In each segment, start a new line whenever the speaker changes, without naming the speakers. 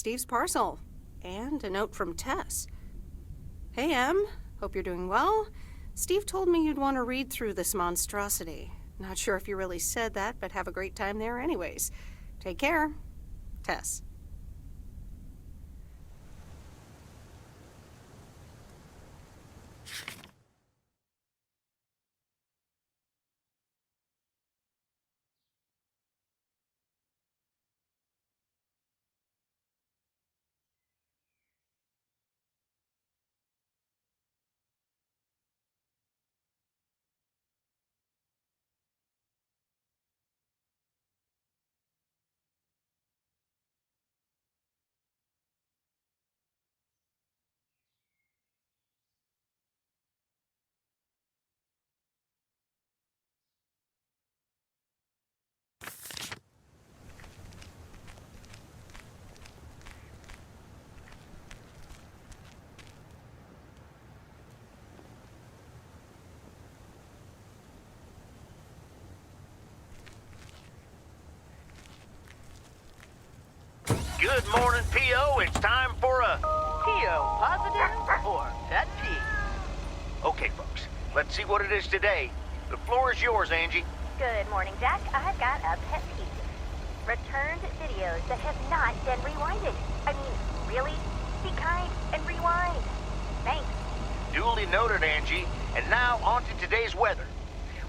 Steve's parcel. And a note from Tess. Hey, Em. Hope you're doing well. Steve told me you'd want to read through this monstrosity. Not sure if you really said that, but have a great time there anyways. Take care. Tess.
Good morning, P.O. It's time for a...
P.O. positive or pet peeve?
Okay, folks, let's see what it is today. The floor is yours, Angie.
Good morning, Jack. I've got a pet peeve. Returned videos that have not been rewinded. I mean, really? Be kind and rewind. Thanks.
Duly noted, Angie. And now on to today's weather.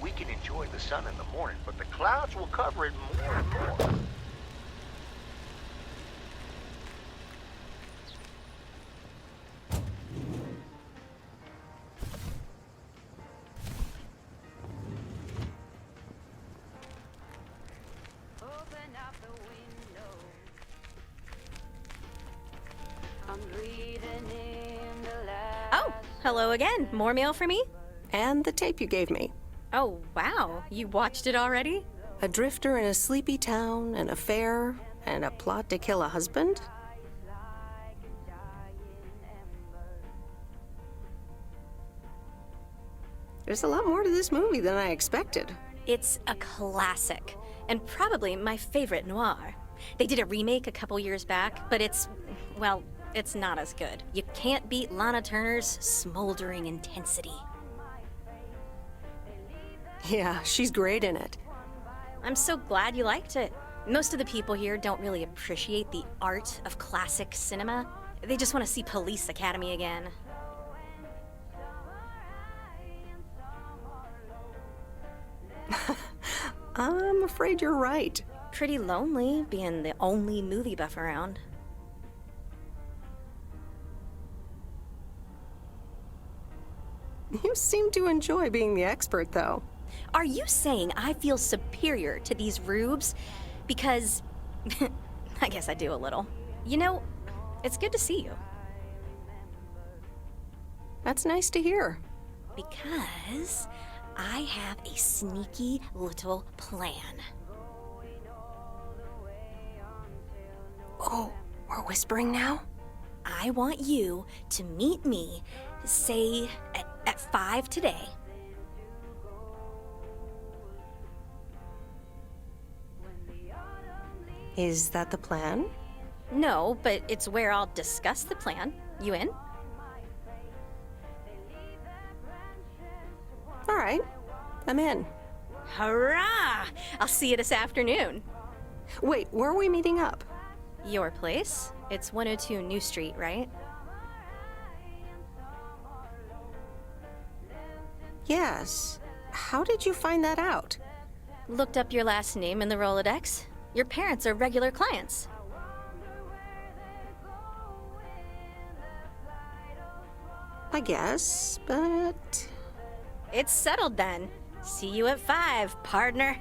We can enjoy the sun in the morning, but the clouds will cover it more and more.
Oh, hello again. More mail for me?
And the tape you gave me.
Oh, wow. You watched it already?
A drifter in a sleepy town, an affair, and a plot to kill a husband? There's a lot more to this movie than I expected.
It's a classic, and probably my favorite noir. They did a remake a couple years back, but it's not as good. You can't beat Lana Turner's smoldering intensity.
Yeah, she's great in it.
I'm so glad you liked it. Most of the people here don't really appreciate the art of classic cinema. They just want to see Police Academy again.
I'm afraid you're right.
Pretty lonely being the only movie buff around.
You seem to enjoy being the expert, though.
Are you saying I feel superior to these rubes? Because I guess I do a little. You know, it's good to see you.
That's nice to hear.
Because I have a sneaky little plan.
Oh, we're whispering now?
I want you to meet me, say, at 5 today.
Is that the plan?
No, but it's where I'll discuss the plan. You in?
All right, I'm in.
Hurrah! I'll see you this afternoon.
Wait, where are we meeting up?
Your place? It's 102 New Street, right?
Yes. How did you find that out?
Looked up your last name in the Rolodex. Your parents are regular clients.
I guess, but...
It's settled then. See you at 5, partner.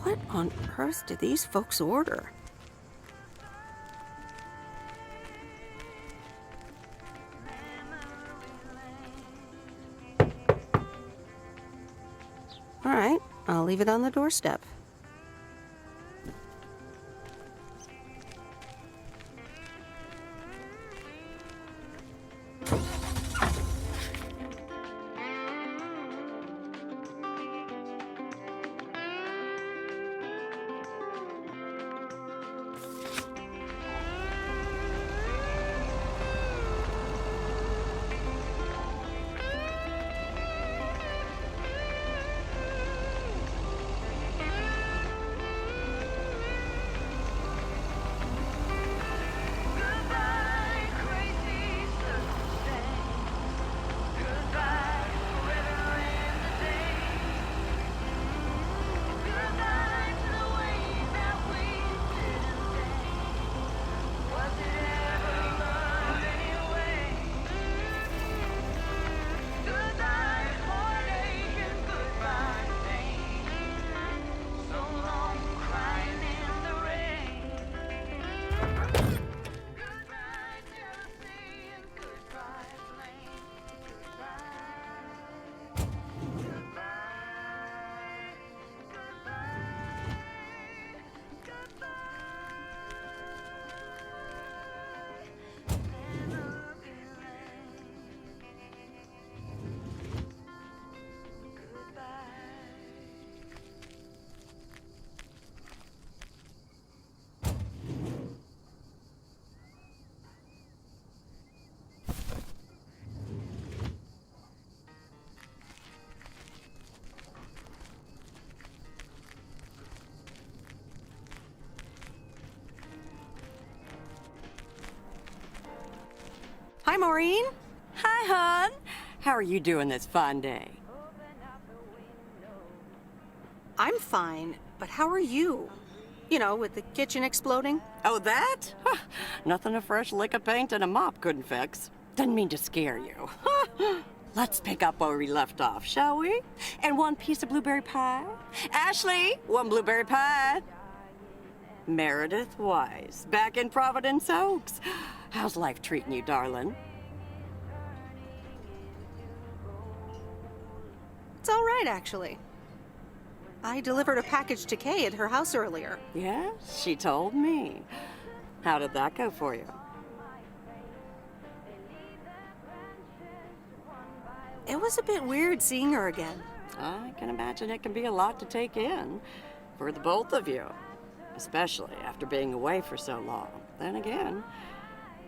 What on earth did these folks order? All right, I'll leave it on the doorstep. Hi, Maureen.
Hi, hon. How are you doing this fine day?
I'm fine, but how are you? You know, with the kitchen exploding?
Oh, that? Huh, nothing a fresh lick of paint and a mop couldn't fix. Didn't mean to scare you. Let's pick up where we left off, shall we? And one piece of blueberry pie? Ashley, one blueberry pie. Meredith Weiss, back in Providence Oaks. How's life treating you, darling?
It's all right, actually. I delivered a package to Kay at her house earlier.
Yeah, she told me. How did that go for you?
It was a bit weird seeing her again.
I can imagine it can be a lot to take in for the both of you, especially after being away for so long. Then again,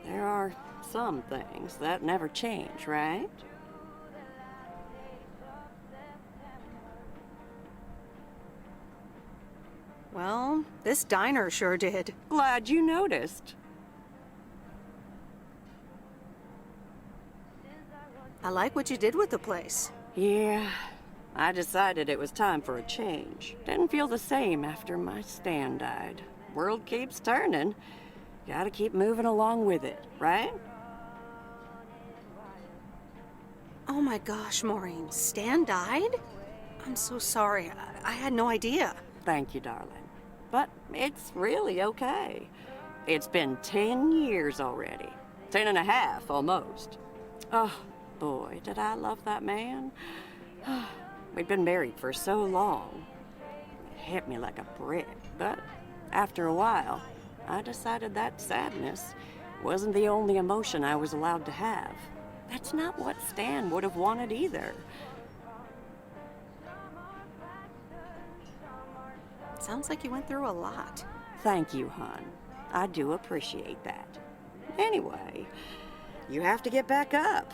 there are some things that never change, right?
Well, this diner sure did.
Glad you noticed.
I like what you did with the place.
Yeah, I decided it was time for a change. Didn't feel the same after my Stan died. World keeps turning. Gotta keep moving along with it, right?
Oh my gosh, Maureen, Stan died? I'm so sorry. I had no idea.
Thank you, darling. But it's really okay. It's been 10 years already. 10 and a half, almost. Oh, boy, did I love that man. We'd been married for so long. It hit me like a brick, but after a while, I decided that sadness wasn't the only emotion I was allowed to have. That's not what Stan would have wanted either.
Sounds like you went through a lot.
Thank you, hon. I do appreciate that. Anyway, you have to get back up.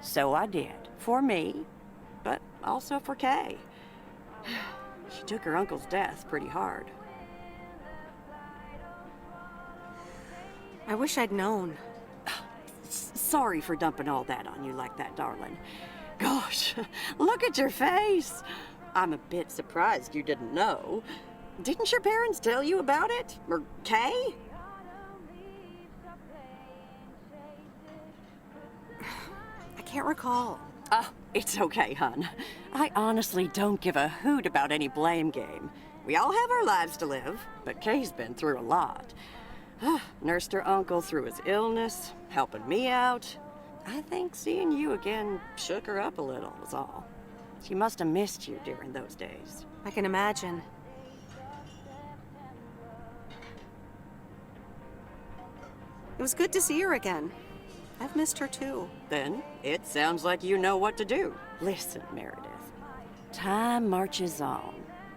So I did. For me, but also for Kay. She took her uncle's death pretty hard.
I wish I'd known.
Sorry for dumping all that on you like that, darling. Gosh, look at your face. I'm a bit surprised you didn't know. Didn't your parents tell you about it? Or Kay?
I can't recall.
It's okay, hon. I honestly don't give a hoot about any blame game. We all have our lives to live, but Kay's been through a lot. Nursed her uncle through his illness, helping me out. I think seeing you again shook her up a little, was all. She must have missed you during those days.
I can imagine. It was good to see her again. I've missed her too.
Then it sounds like you know what to do. Listen, Meredith. Time marches on.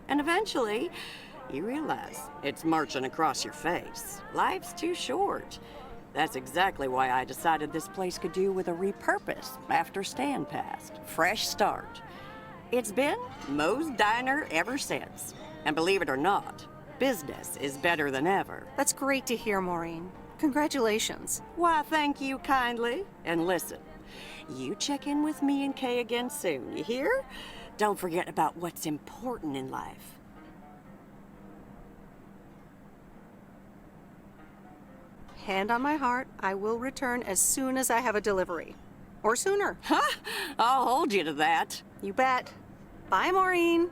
And eventually, you realize it's marching across your face. Life's too short. That's exactly why I decided this place could do with a repurpose after Stan passed. Fresh start. It's been Moe's Diner ever since. And believe it or not, business is better than ever.
That's great to hear, Maureen. Congratulations.
Why, thank you kindly. And listen, you check in with me and Kay again soon, you hear? Don't forget about what's important in life.
Hand on my heart, I will return as soon as I have a delivery. Or sooner.
Huh? I'll hold you to that.
You bet. Bye, Maureen.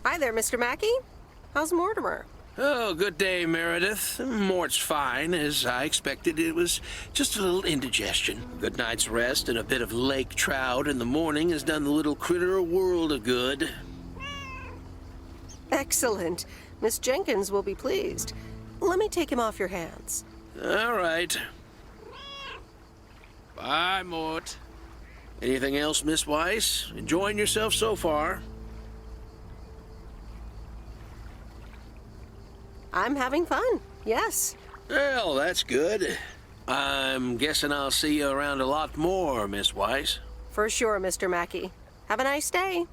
Hi there, Mr. Mackey. How's Mortimer?
Oh, good day, Meredith. Mort's fine, as I expected. It was just a little indigestion. A good night's rest and a bit of lake trout in the morning has done the little critter a world of good.
Excellent. Miss Jenkins will be pleased. Let me take him off your hands.
All right. Bye, Mort. Anything else, Miss Weiss? Enjoying yourself so far?
I'm having fun, yes.
Well, that's good. I'm guessing I'll see you around a lot more, Miss Weiss.
For sure, Mr. Mackey. Have a nice day.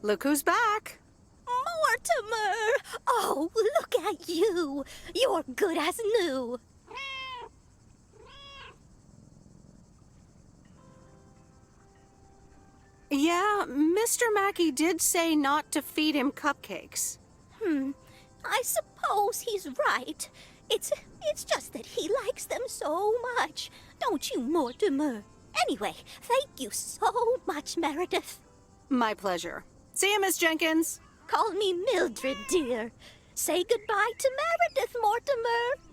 Look who's back.
Mortimer! Oh, look at you! You're good as new.
Yeah, Mr. Mackey did say not to feed him cupcakes.
I suppose he's right. It's just that he likes them so much. Don't you, Mortimer? Anyway, thank you so much, Meredith.
My pleasure. See you, Miss Jenkins.
Call me Mildred, dear. Say goodbye to Meredith, Mortimer.